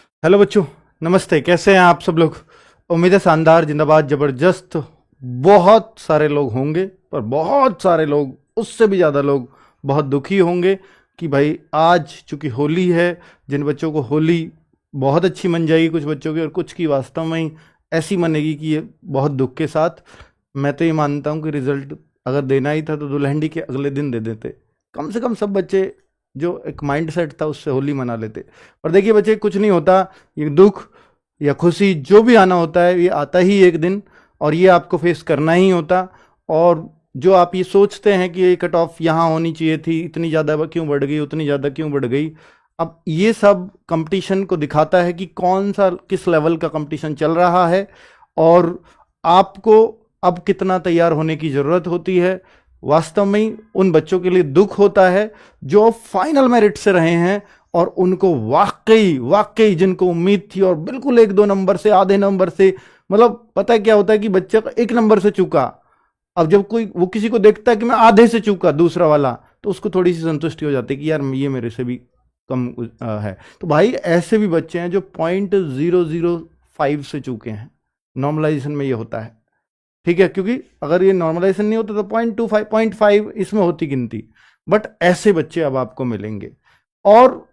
Hello बच्चों, नमस्ते। कैसे हैं आप सब लोग? उम्मीद है शानदार, जिंदाबाद, जबरदस्त। बहुत सारे लोग होंगे, पर बहुत सारे लोग, उससे भी ज़्यादा लोग बहुत दुखी होंगे कि भाई आज चूंकि होली है। जिन बच्चों को होली बहुत अच्छी मन जाएगी कुछ बच्चों की, और कुछ की वास्तव में ही ऐसी मनेगी कि ये बहुत दुख के साथ। मैं तो ये मानता हूँ कि रिजल्ट अगर देना ही था तो दुल्हन के अगले दिन दे देते। कम से कम सब बच्चे जो एक माइंड सेट था उससे होली मना लेते। पर देखिए बच्चे, कुछ नहीं होता। ये दुख या खुशी जो भी आना होता है, ये आता ही एक दिन, और ये आपको फेस करना ही होता। और जो आप ये सोचते हैं कि ये कट ऑफ यहाँ होनी चाहिए थी, इतनी ज़्यादा क्यों बढ़ गई, उतनी ज़्यादा क्यों बढ़ गई, अब ये सब कंपटीशन को दिखाता है कि कौन सा किस लेवल का कंपटीशन चल रहा है, और आपको अब कितना तैयार होने की ज़रूरत होती है। वास्तव में उन बच्चों के लिए दुख होता है जो फाइनल मेरिट से रहे हैं, और उनको वाकई वाकई जिनको उम्मीद थी, और बिल्कुल एक दो नंबर से, आधे नंबर से, मतलब पता है क्या होता है कि बच्चा एक नंबर से चूका, अब जब कोई वो किसी को देखता है कि मैं आधे से चूका दूसरा वाला, तो उसको थोड़ी सी संतुष्टि हो जाती है कि यार ये मेरे से भी कम है। तो भाई ऐसे भी बच्चे हैं जो 0.005 से चूके हैं। नॉर्मलाइजेशन में ये होता है, ठीक है, क्योंकि अगर ये नॉर्मलाइजेशन नहीं होता तो 0.25 0.5 इसमें होती गिनती। बट ऐसे बच्चे अब आपको मिलेंगे। और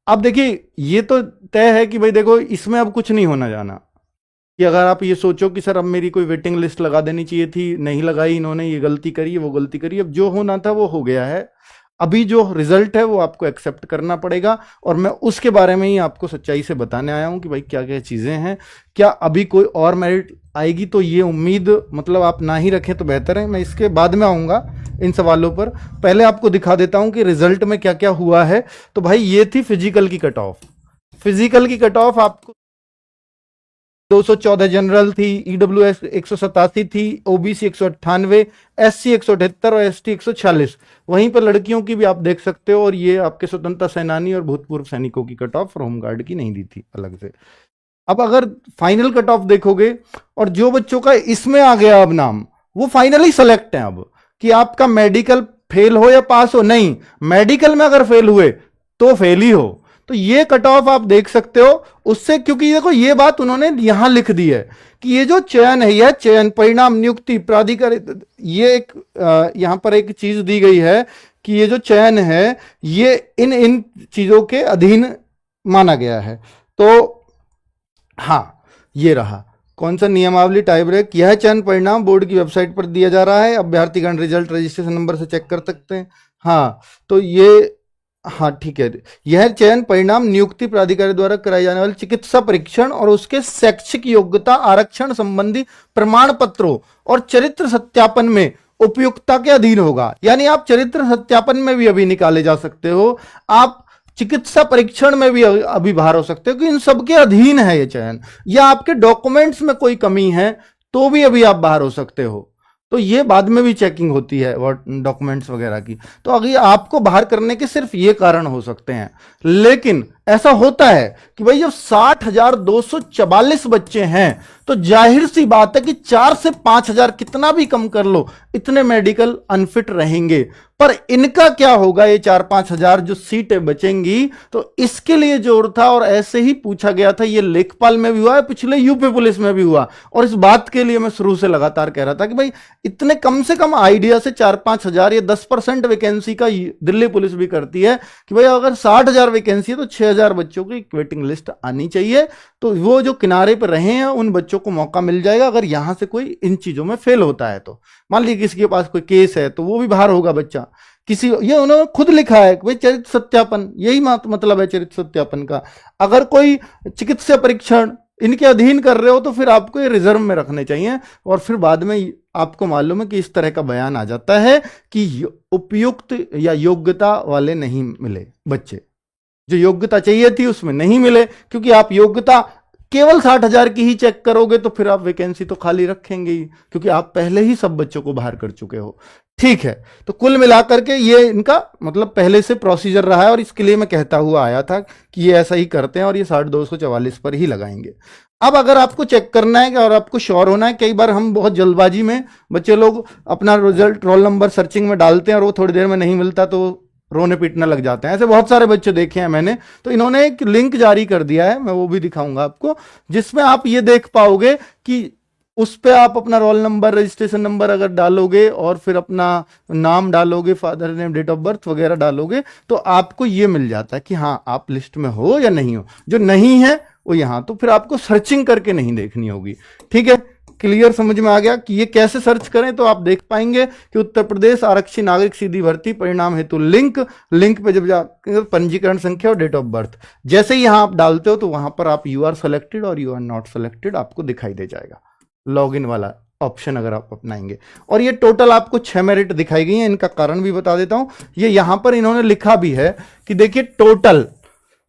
अब देखिए, ये तो तय है कि भाई देखो, इसमें अब कुछ नहीं होना जाना। कि अगर आप ये सोचो कि सर अब मेरी कोई वेटिंग लिस्ट लगा देनी चाहिए थी, नहीं लगाई इन्होंने, ये गलती करी, वो गलती करी, अब जो होना था वो हो गया है। अभी जो रिजल्ट है वो आपको एक्सेप्ट करना पड़ेगा, और मैं उसके बारे में ही आपको सच्चाई से बताने आया हूं कि भाई क्या क्या चीजें हैं। क्या अभी कोई और मेरिट आएगी तो ये उम्मीद मतलब आप ना ही रखें तो बेहतर है। मैं इसके बाद में आऊंगा इन सवालों पर। पहले आपको दिखा देता हूं कि रिजल्ट में क्या क्या हुआ है। तो भाई ये थी फिजिकल की कट ऑफ। फिजिकल की कट ऑफ आपको 214 जनरल थी, ईडब्ल्यूएस 187 थी, ओबीसी 198, एससी 178 और एसटी 146। वहीं पर लड़कियों की भी आप देख सकते हो, और ये आपके स्वतंत्रता सेनानी और भूतपूर्व सैनिकों की कट ऑफ, होमगार्ड की नहीं दी थी अलग से। अब अगर फाइनल कट ऑफ देखोगे, और जो बच्चों का इसमें आ गया अब नाम, वो फाइनली सेलेक्ट है अब, कि आपका मेडिकल फेल हो या पास हो। नहीं, मेडिकल में अगर फेल हुए तो फेल ही हो। तो ये कट ऑफ आप देख सकते हो उससे, क्योंकि देखो ये बात उन्होंने यहां लिख दी है कि ये जो चयन है, यह चयन परिणाम नियुक्ति प्राधिकार, ये एक यहां पर एक चीज दी गई है कि ये जो चयन है ये इन इन चीजों के अधीन माना गया है। तो हाँ, ये रहा कौन सा नियमावली टाइप ब्रेक। यह चयन परिणाम बोर्ड की वेबसाइट पर दिया जा रहा है, अभ्यर्थीगण रिजल्ट रजिस्ट्रेशन नंबर से चेक कर सकते हैं। हाँ, तो ये, हाँ ठीक है, यह चयन परिणाम नियुक्ति प्राधिकारी द्वारा कराए जाने वाले चिकित्सा परीक्षण और उसके शैक्षिक योग्यता आरक्षण संबंधी प्रमाण पत्रों और चरित्र सत्यापन में उपयुक्तता के अधीन होगा। यानी आप चरित्र सत्यापन में भी अभी निकाले जा सकते हो, आप चिकित्सा परीक्षण में भी अभी बाहर हो सकते हो, कि इन सबके अधीन है ये चयन। या आपके डॉक्यूमेंट्स में कोई कमी है तो भी अभी आप बाहर हो सकते हो। तो ये बाद में भी चेकिंग होती है डॉक्यूमेंट्स वगैरह की। तो अगर आपको बाहर करने के सिर्फ ये कारण हो सकते हैं। लेकिन ऐसा होता है कि भाई जब 60,244 बच्चे हैं तो जाहिर सी बात है कि 4 से 5,000 कितना भी कम कर लो, इतने मेडिकल अनफिट रहेंगे। पर इनका क्या होगा, ये 4-5 हजार जो सीटें बचेंगी, तो इसके लिए जोर था। और ऐसे ही पूछा गया था, ये लेखपाल में भी हुआ है, पिछले यूपी पुलिस में भी हुआ। और इस बात के लिए मैं शुरू से लगातार कह रहा था कि भाई इतने कम से कम आइडिया से 4-5 हजार या 10% वैकेंसी का दिल्ली पुलिस भी करती है कि भाई अगर 60,000 वैकेंसी है तो 6,000 बच्चों की वेटिंग लिस्ट आनी चाहिए। तो वो जो किनारे पर रहे हैं उन बच्चों को मौका मिल जाएगा, अगर यहां से कोई इन चीजों में फेल होता है तो। मान लीजिए किसी के पास कोई केस है तो वो भी बाहर होगा बच्चा। किसी, ये उन्होंने खुद लिखा है कि भाई चरित्र सत्यापन, यही मतलब है चरित्र सत्यापन का। अगर कोई चिकित्सा परीक्षण इनके अधीन कर रहे हो तो फिर आपको ये रिजर्व में रखने चाहिए। और फिर बाद में आपको मालूम है कि इस तरह का बयान आ जाता है कि उपयुक्त या योग्यता वाले नहीं मिले बच्चे, जो योग्यता चाहिए थी उसमें नहीं मिले। क्योंकि आप योग्यता केवल 60,000 की ही चेक करोगे तो फिर आप वैकेंसी तो खाली रखेंगे ही, क्योंकि आप पहले ही सब बच्चों को बाहर कर चुके हो। ठीक है, तो कुल मिलाकर के ये इनका मतलब पहले से प्रोसीजर रहा है, और इसके लिए मैं कहता हुआ आया था कि ये ऐसा ही करते हैं और ये 60,244 पर ही लगाएंगे। अब अगर आपको चेक करना है और आपको श्योर होना है, कई बार हम बहुत जल्दबाजी में बच्चे लोग अपना रिजल्ट रोल नंबर सर्चिंग में डालते हैं और वो थोड़ी देर में नहीं मिलता तो रोने पीटने लग जाते हैं। ऐसे बहुत सारे बच्चे देखे हैं मैंने। तो इन्होंने एक लिंक जारी कर दिया है, मैं वो भी दिखाऊंगा आपको, जिसमें आप ये देख पाओगे कि उस पे आप अपना रोल नंबर, रजिस्ट्रेशन नंबर अगर डालोगे और फिर अपना नाम डालोगे, father name, date of birth वगैरह डालोगे, तो आपको ये मिल जाता है कि हाँ आप लिस्ट में हो या नहीं हो। जो नहीं है वो यहां, तो फिर आपको सर्चिंग करके नहीं देखनी होगी। ठीक है, क्लियर समझ में आ गया कि ये कैसे सर्च करें? तो आप देख पाएंगे कि उत्तर प्रदेश आरक्षी नागरिक सीधी भर्ती परिणाम हेतु लिंक पे जब जाकर पंजीकरण संख्या और डेट ऑफ बर्थ, जैसे ही यहां आप डालते हो तो वहां पर आप यू आर सेलेक्टेड और यू आर नॉट सेलेक्टेड आपको दिखाई दे जाएगा, लॉगिन वाला ऑप्शन अगर आप अपनाएंगे। और ये टोटल आपको 6 मेरिट दिखाई गई है। इनका कारण भी बता देता हूं, ये यहां पर इन्होंने लिखा भी है कि देखिए टोटल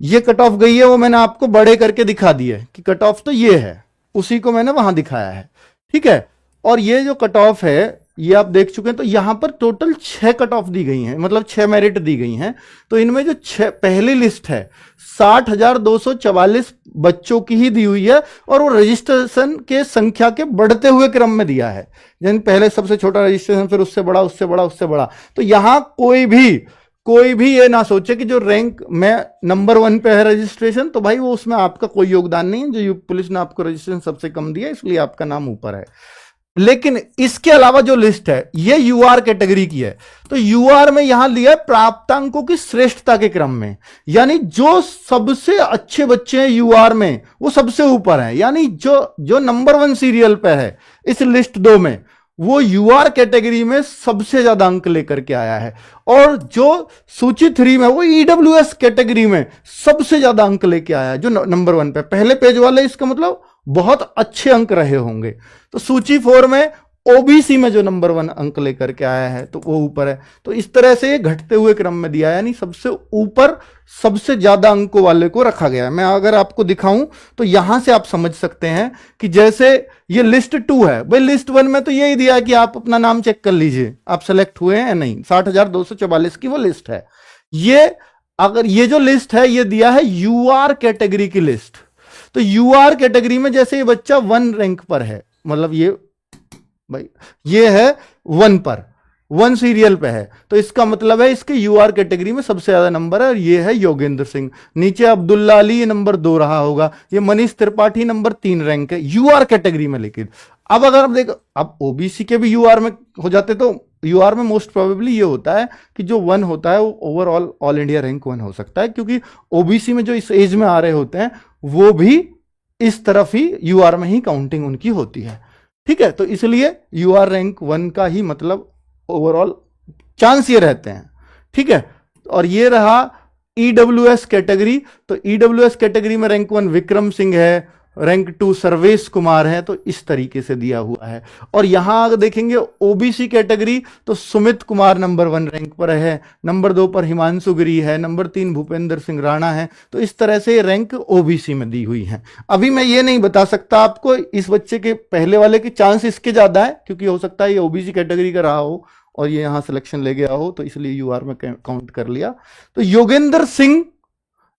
ये कट ऑफ गई है, वो मैंने आपको बड़े करके दिखा दिया है कि कट ऑफ तो ये है, उसी को मैंने वहां दिखाया है। ठीक है, और ये जो कट ऑफ है ये आप देख चुके हैं। तो यहां पर टोटल 6 कट ऑफ दी गई हैं, मतलब 6 मेरिट दी गई हैं। तो इनमें जो 6 पहली लिस्ट है 60,244 बच्चों की ही दी हुई है, और वो रजिस्ट्रेशन के संख्या के बढ़ते हुए क्रम में दिया है, यानी पहले सबसे छोटा रजिस्ट्रेशन, फिर उससे बड़ा, उससे बड़ा, उससे बड़ा। तो यहां कोई भी ये ना सोचे कि जो रैंक में नंबर 1 पे है रजिस्ट्रेशन, तो भाई वो उसमें आपका कोई योगदान नहीं है। जो पुलिस ने आपको रजिस्ट्रेशन सबसे कम दिया इसलिए आपका नाम ऊपर है। लेकिन इसके अलावा जो लिस्ट है ये यूआर कैटेगरी की है। तो यूआर में यहां लिया है प्राप्तांकों की श्रेष्ठता के क्रम में, यानी जो सबसे अच्छे बच्चे हैं यूआर में वो सबसे ऊपर है, यानी जो नंबर 1 सीरियल पे है इस लिस्ट 2 में, वो यूआर कैटेगरी में सबसे ज्यादा अंक लेकर के आया है। और जो सूची 3 में वो ईडब्ल्यूएस कैटेगरी में सबसे ज्यादा अंक लेके आया है, जो नंबर 1 पे पहले पेज वाले, इसका मतलब बहुत अच्छे अंक रहे होंगे। तो सूची 4 में ओबीसी में जो नंबर 1 अंक लेकर के आया है तो वो ऊपर है। तो इस तरह से ये घटते हुए क्रम में दिया है, यानी सबसे ऊपर सबसे ज्यादा अंकों वाले को रखा गया है। मैं अगर आपको दिखाऊं तो यहां से आप समझ सकते हैं कि जैसे ये लिस्ट 2 है, भाई लिस्ट 1 में तो यही दिया है कि आप अपना नाम चेक कर लीजिए आप सेलेक्ट हुए हैं या नहीं, 60,244 की वो लिस्ट है। ये अगर ये जो लिस्ट है ये दिया है यूआर कैटेगरी की लिस्ट। तो यूआर कैटेगरी में जैसे ये बच्चा 1 रैंक पर है, मतलब भाई ये है 1 पर, 1 सीरियल पे है, तो इसका मतलब है इसके यूआर कैटेगरी में सबसे ज्यादा नंबर है, और ये है योगेंद्र सिंह। नीचे अब्दुल्ला अली ये नंबर 2 रहा होगा, ये मनीष त्रिपाठी नंबर 3 रैंक है यूआर कैटेगरी में। लेकिन अब अगर आप देखो, अब ओबीसी के भी यूआर में हो जाते तो यूआर में मोस्ट प्रोबेबली ये होता है कि जो 1 होता है वो ओवरऑल ऑल इंडिया रैंक 1 हो सकता है, क्योंकि ओबीसी में जो इस एज में आ रहे होते हैं वो भी इस तरफ ही यूआर में ही काउंटिंग उनकी होती है। ठीक है, तो इसलिए यूआर रैंक 1 का ही मतलब ओवरऑल चांस ये रहते हैं। ठीक है, और ये रहा ईडब्ल्यूएस कैटेगरी। तो ईडब्ल्यूएस कैटेगरी में रैंक 1 विक्रम सिंह है, रैंक 2 सर्वेश कुमार है, तो इस तरीके से दिया हुआ है। और यहां अगर देखेंगे ओबीसी कैटेगरी तो सुमित कुमार नंबर 1 रैंक पर है, नंबर 2 पर हिमांशु गिरी है, नंबर 3 भूपेंद्र सिंह राणा है। तो इस तरह से रैंक ओबीसी में दी हुई है। अभी मैं ये नहीं बता सकता आपको इस बच्चे के पहले वाले के चांस इसके ज्यादा है, क्योंकि हो सकता है ये ओबीसी कैटेगरी का रहा हो और ये यहां सिलेक्शन ले गया हो, तो इसलिए यूआर में काउंट कर लिया। तो योगेंद्र सिंह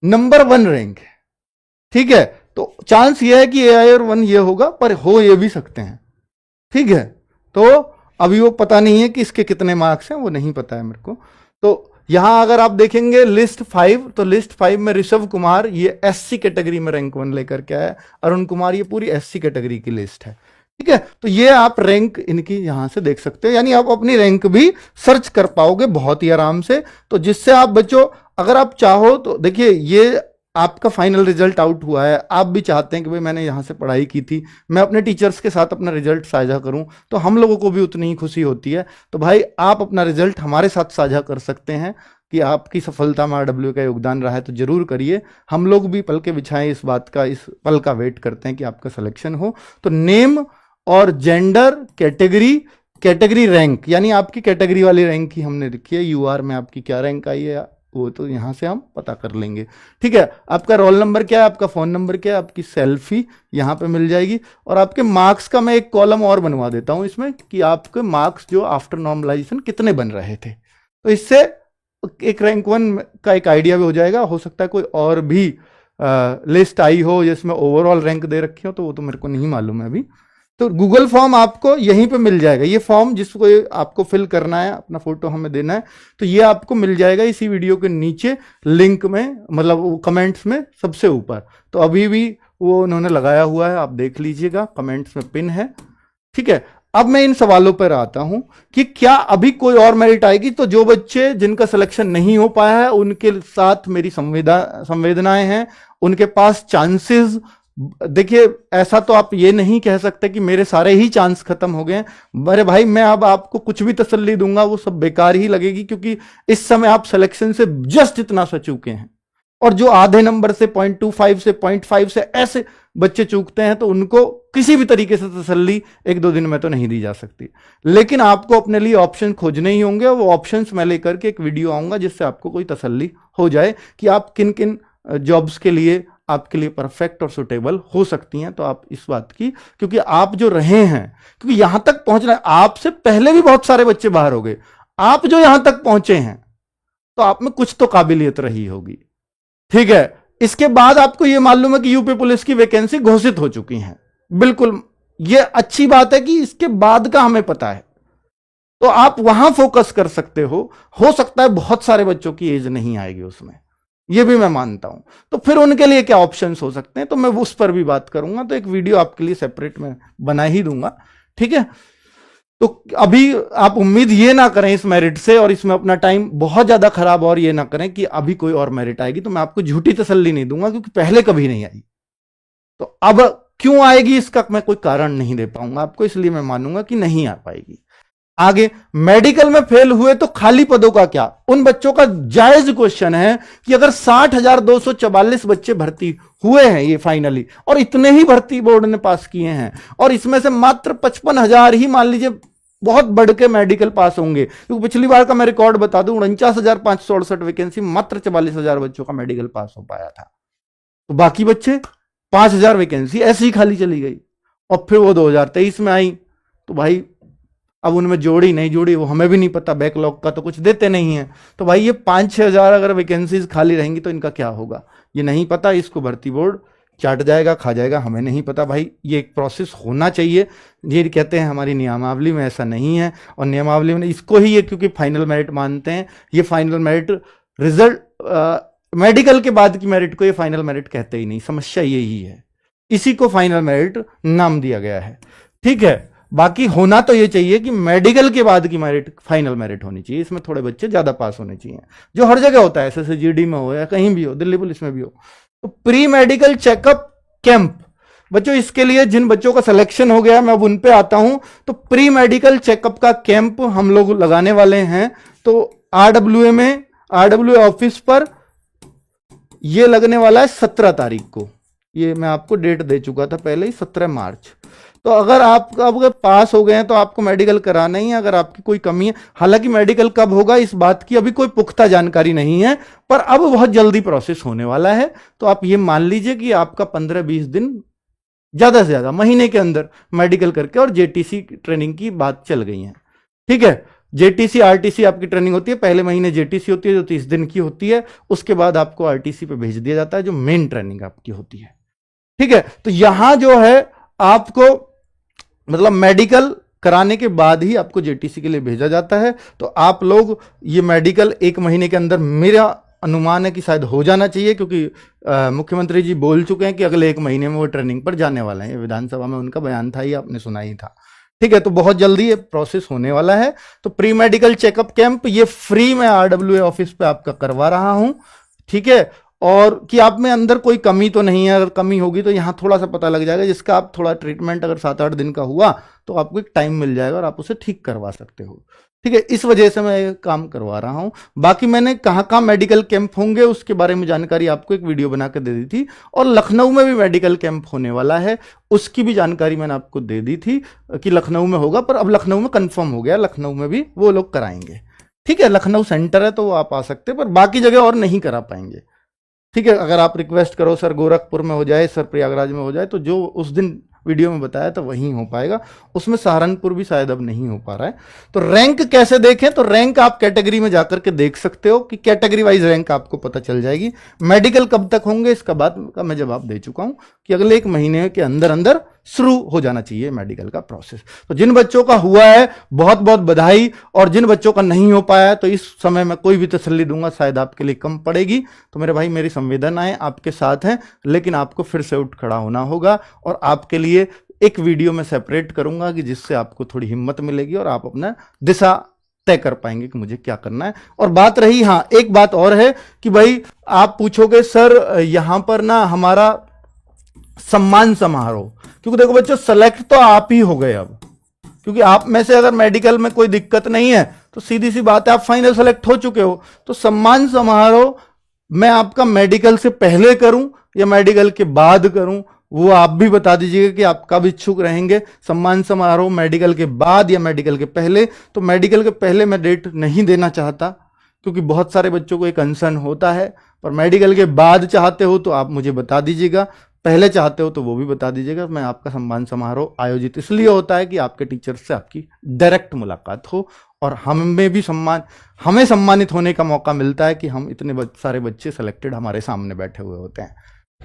नंबर 1 रैंक है। ठीक है, तो चांस ये है कि एआईआर 1 ये होगा, पर हो ये भी सकते हैं। ठीक है, तो अभी वो पता नहीं है कि इसके कितने मार्क्स हैं, वो नहीं पता है मेरे को। तो यहां अगर आप देखेंगे लिस्ट 5, तो लिस्ट 5 में ऋषभ कुमार ये एससी कैटेगरी में रैंक 1 लेकर के आया, अरुण कुमार ये पूरी एससी कैटेगरी की लिस्ट है। ठीक है, तो ये आप रैंक इनकी यहां से देख सकते हो, यानी आप अपनी रैंक भी सर्च कर पाओगे बहुत ही आराम से। तो जिससे आप बच्चों अगर आप चाहो तो देखिए ये आपका फाइनल रिजल्ट आउट हुआ है, आप भी चाहते हैं कि भाई मैंने यहाँ से पढ़ाई की थी, मैं अपने टीचर्स के साथ अपना रिजल्ट साझा करूं, तो हम लोगों को भी उतनी ही खुशी होती है। तो भाई आप अपना रिजल्ट हमारे साथ साझा कर सकते हैं कि आपकी सफलता में आरडब्ल्यू का योगदान रहा है, तो जरूर करिए। हम लोग भी पल के बिछाएं इस बात का, इस पल का वेट करते हैं कि आपका सिलेक्शन हो। तो नेम और जेंडर, कैटेगरी रैंक, यानी आपकी कैटेगरी वाली रैंक ही हमने लिखी है, यूआर में आपकी क्या रैंक आई है वो तो यहां से हम पता कर लेंगे। ठीक है, आपका रोल नंबर क्या है, आपका फोन नंबर क्या है, आपकी सेल्फी यहां पे मिल जाएगी। और आपके मार्क्स का मैं एक कॉलम और बनवा देता हूं इसमें कि आपके मार्क्स जो आफ्टर नॉर्मलाइजेशन कितने बन रहे थे, तो इससे एक रैंक 1 का एक आइडिया भी हो जाएगा। हो सकता है कोई और भी लिस्ट आई हो जिसमें ओवरऑल रैंक दे रखी हो, तो वो तो मेरे को नहीं मालूम है अभी। तो गूगल फॉर्म आपको यहीं पे मिल जाएगा। ये फॉर्म जिसको आपको फिल करना है, अपना फोटो हमें देना है, तो ये आपको मिल जाएगा इसी वीडियो के नीचे लिंक में, मतलब वो कमेंट्स में सबसे ऊपर। तो अभी भी वो उन्होंने लगाया हुआ है, आप देख लीजिएगा, कमेंट्स में पिन है। ठीक है, अब मैं इन सवालों पर आता हूं कि क्या अभी कोई और मेरिट आएगी। तो जो बच्चे जिनका सिलेक्शन नहीं हो पाया है उनके साथ मेरी संवेदनाएं हैं, उनके पास चांसेस। देखिए, ऐसा तो आप ये नहीं कह सकते कि मेरे सारे ही चांस खत्म हो गए। अरे भाई, मैं अब आपको कुछ भी तसल्ली दूंगा वो सब बेकार ही लगेगी, क्योंकि इस समय आप सिलेक्शन से जस्ट इतना सा चूके हैं। और जो आधे नंबर से 0.25 से 0.5 से ऐसे बच्चे चूकते हैं, तो उनको किसी भी तरीके से तसल्ली 1-2 दिन में तो नहीं दी जा सकती। लेकिन आपको अपने लिए ऑप्शन खोजने ही होंगे, वो ऑप्शंस मैं लेकर के एक वीडियो आऊंगा जिससे आपको कोई तसल्ली हो जाए कि आप किन किन जॉब्स के लिए आपके लिए परफेक्ट और सुटेबल हो सकती हैं। तो आप इस बात की, क्योंकि आप जो रहे हैं, क्योंकि यहां तक पहुंचना है, आपसे पहले भी बहुत सारे बच्चे बाहर हो गए, आप जो यहां तक पहुंचे हैं तो आप में कुछ तो काबिलियत रही होगी। ठीक है, इसके बाद आपको यह मालूम है कि यूपी पुलिस की वैकेंसी घोषित हो चुकी है। बिल्कुल, यह अच्छी बात है कि इसके बाद का हमें पता है, तो आप वहां फोकस कर सकते हो सकता है बहुत सारे बच्चों की एज नहीं आएगी उसमें, यह भी मैं मानता हूं। तो फिर उनके लिए क्या ऑप्शंस हो सकते हैं, तो मैं उस पर भी बात करूंगा। तो एक वीडियो आपके लिए सेपरेट में बना ही दूंगा। ठीक है, तो अभी आप उम्मीद ये ना करें इस मेरिट से, और इसमें अपना टाइम बहुत ज्यादा खराब और ये ना करें कि अभी कोई और मेरिट आएगी। तो मैं आपको झूठी तसल्ली नहीं दूंगा, क्योंकि पहले कभी नहीं आई। तो अब क्यों आएगी इसका मैं कोई कारण नहीं दे पाऊंगा आपको, इसलिए मैं मानूंगा कि नहीं आ पाएगी। आगे, मेडिकल में फेल हुए तो खाली पदों का क्या। उन बच्चों का जायज क्वेश्चन है कि अगर 60,244 बच्चे भर्ती हुए हैं ये फाइनली, और इतने ही भर्ती बोर्ड ने पास किए हैं, और इसमें से मात्र 55,000 ही मान लीजिए बहुत बढ़ के मेडिकल पास होंगे, क्योंकि पिछली बार का मैं रिकॉर्ड बता दूं, 49,568 वैकेंसी, मात्र 44,000 बच्चों का मेडिकल पास हो पाया था। तो बाकी बच्चे 5,000 वैकेंसी ऐसी ही खाली चली गई, और फिर वो 2023 में आई। तो भाई अब उनमें जोड़ी नहीं जोड़ी वो हमें भी नहीं पता, बैकलॉग का तो कुछ देते नहीं है। तो भाई ये 5-6 हजार अगर वैकेंसीज खाली रहेंगी तो इनका क्या होगा, ये नहीं पता। इसको भर्ती बोर्ड चाट जाएगा, खा जाएगा, हमें नहीं पता। भाई ये एक प्रोसेस होना चाहिए, ये कहते हैं हमारी नियमावली में ऐसा नहीं है, और नियमावली में इसको ही ये क्योंकि फाइनल मेरिट मानते हैं, ये फाइनल मेरिट रिजल्ट मेडिकल के बाद की मेरिट को ये फाइनल मेरिट कहते ही नहीं। समस्या यही है, इसी को फाइनल मेरिट नाम दिया गया है। ठीक है, बाकी होना तो ये चाहिए कि मेडिकल के बाद की मेरिट फाइनल मेरिट होनी चाहिए, इसमें थोड़े बच्चे ज्यादा पास होने चाहिए, जो हर जगह होता है, SSGD में हो या कहीं भी हो, दिल्ली पुलिस में भी हो। तो प्री मेडिकल चेकअप कैंप बच्चों, इसके लिए जिन बच्चों का सिलेक्शन हो गया मैं अब उन पे आता हूं। तो प्री मेडिकल चेकअप का कैंप हम लोग लगाने वाले हैं। तो RWA में, RWA ऑफिस पर यह लगने वाला है 17 तारीख को। ये मैं आपको डेट दे चुका था पहले ही, 17 मार्च। तो अगर आप अगर पास हो गए हैं तो आपको मेडिकल कराना ही है। अगर आपकी कोई कमी है, हालांकि मेडिकल कब होगा इस बात की अभी कोई पुख्ता जानकारी नहीं है, पर अब बहुत जल्दी प्रोसेस होने वाला है। तो आप ये मान लीजिए कि आपका 15-20 दिन, ज्यादा से ज्यादा महीने के अंदर मेडिकल करके, और JTC ट्रेनिंग की बात चल गई है। ठीक है, JTC RTC आपकी ट्रेनिंग होती है, पहले महीने JTC होती है जो 30 दिन की होती है, उसके बाद आपको RTC पे भेज दिया जाता है जो मेन ट्रेनिंग आपकी होती है। ठीक है, तो यहां जो है आपको मतलब मेडिकल कराने के बाद ही आपको JTC के लिए भेजा जाता है। तो आप लोग ये मेडिकल 1 महीने के अंदर, मेरा अनुमान है कि शायद हो जाना चाहिए, क्योंकि मुख्यमंत्री जी बोल चुके हैं कि अगले 1 महीने में वो ट्रेनिंग पर जाने वाले हैं। विधानसभा में उनका बयान था, ये आपने सुना ही था। ठीक है, तो बहुत जल्दी ये प्रोसेस होने वाला है। तो प्री मेडिकल चेकअप कैंप ये फ्री में RWA ऑफिस पे आपका करवा रहा हूं। ठीक है, और कि आप में अंदर कोई कमी तो नहीं है, अगर कमी होगी तो यहाँ थोड़ा सा पता लग जाएगा, जिसका आप थोड़ा ट्रीटमेंट अगर 7-8 दिन का हुआ तो आपको एक टाइम मिल जाएगा और आप उसे ठीक करवा सकते हो। ठीक है, इस वजह से मैं ये काम करवा रहा हूं। बाकी मैंने कहाँ मेडिकल कैंप होंगे उसके बारे में जानकारी आपको एक वीडियो बना के दे दी थी, और लखनऊ में भी मेडिकल कैंप होने वाला है, उसकी भी जानकारी मैंने आपको दे दी थी कि लखनऊ में होगा। पर अब लखनऊ में कंफर्म हो गया, लखनऊ में भी वो लोग कराएंगे। ठीक है, लखनऊ सेंटर है तो वो आप आ सकते हैं, पर बाकी जगह और नहीं करा पाएंगे। ठीक है, अगर आप रिक्वेस्ट करो सर गोरखपुर में हो जाए, सर प्रयागराज में हो जाए, तो जो उस दिन वीडियो में बताया था वहीं हो पाएगा, उसमें सहारनपुर भी शायद अब नहीं हो पा रहा है। तो रैंक कैसे देखें, तो रैंक आप कैटेगरी में जाकर के देख सकते हो कि कैटेगरी वाइज रैंक आपको पता चल जाएगी। मेडिकल कब तक होंगे इसका बात का मैं जवाब दे चुका हूं कि अगले 1 महीने के अंदर अंदर शुरू हो जाना चाहिए मेडिकल का प्रोसेस। तो जिन बच्चों का हुआ है बहुत बहुत बधाई, और जिन बच्चों का नहीं हो पाया तो इस समय मैं कोई भी तसल्ली दूंगा शायद आपके लिए कम पड़ेगी। तो मेरे भाई मेरी संवेदनाएं आपके साथ हैं, लेकिन आपको फिर से उठ खड़ा होना होगा, और आपके लिए एक वीडियो में सेपरेट करूंगा कि जिससे आपको थोड़ी हिम्मत मिलेगी और आप अपना दिशा तय कर पाएंगे कि मुझे क्या करना है। और बात रही, हाँ एक बात और है कि भाई आप पूछोगे सर यहां पर ना हमारा सम्मान समारोह, क्योंकि देखो बच्चों सेलेक्ट तो आप ही हो गए अब, क्योंकि आप में से अगर मेडिकल में कोई दिक्कत नहीं है तो सीधी सी बात है आप फाइनल सेलेक्ट हो चुके हो। तो सम्मान समारोह मैं आपका मेडिकल से पहले करूं या मेडिकल के बाद करूं, वो आप भी बता दीजिएगा कि आप कब इच्छुक रहेंगे। सम्मान समारोह मेडिकल के बाद या मेडिकल के पहले? तो मेडिकल के पहले मैं डेट नहीं देना चाहता, क्योंकि बहुत सारे बच्चों को एक कंसर्न होता है, पर मेडिकल के बाद चाहते हो तो आप मुझे बता दीजिएगा, पहले चाहते हो तो वो भी बता दीजिएगा। मैं आपका सम्मान समारोह आयोजित इसलिए होता है कि आपके टीचर से आपकी डायरेक्ट मुलाकात हो, और हमें भी हमें सम्मानित होने का मौका मिलता है कि हम इतने सारे बच्चे सिलेक्टेड हमारे सामने बैठे हुए होते हैं,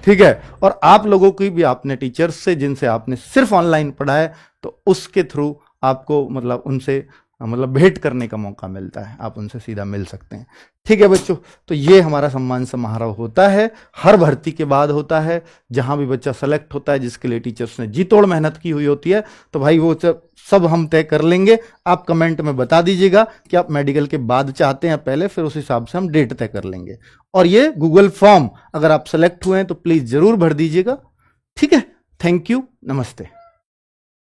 ठीक है। और आप लोगों की भी आपने टीचर्स से जिनसे आपने सिर्फ ऑनलाइन पढ़ा है, तो उसके थ्रू आपको मतलब उनसे भेंट करने का मौका मिलता है, आप उनसे सीधा मिल सकते हैं, ठीक है बच्चों। तो ये हमारा सम्मान समारोह होता है, हर भर्ती के बाद होता है, जहां भी बच्चा सेलेक्ट होता है जिसके लिए टीचर्स ने जी तोड़ मेहनत की हुई होती है। तो भाई वो सब हम तय कर लेंगे, आप कमेंट में बता दीजिएगा कि आप मेडिकल के बाद चाहते हैं पहले, फिर उस हिसाब से हम डेट तय कर लेंगे। और ये गूगल फॉर्म अगर आप सेलेक्ट हुए हैं तो प्लीज जरूर भर दीजिएगा, ठीक है। थैंक यू, नमस्ते।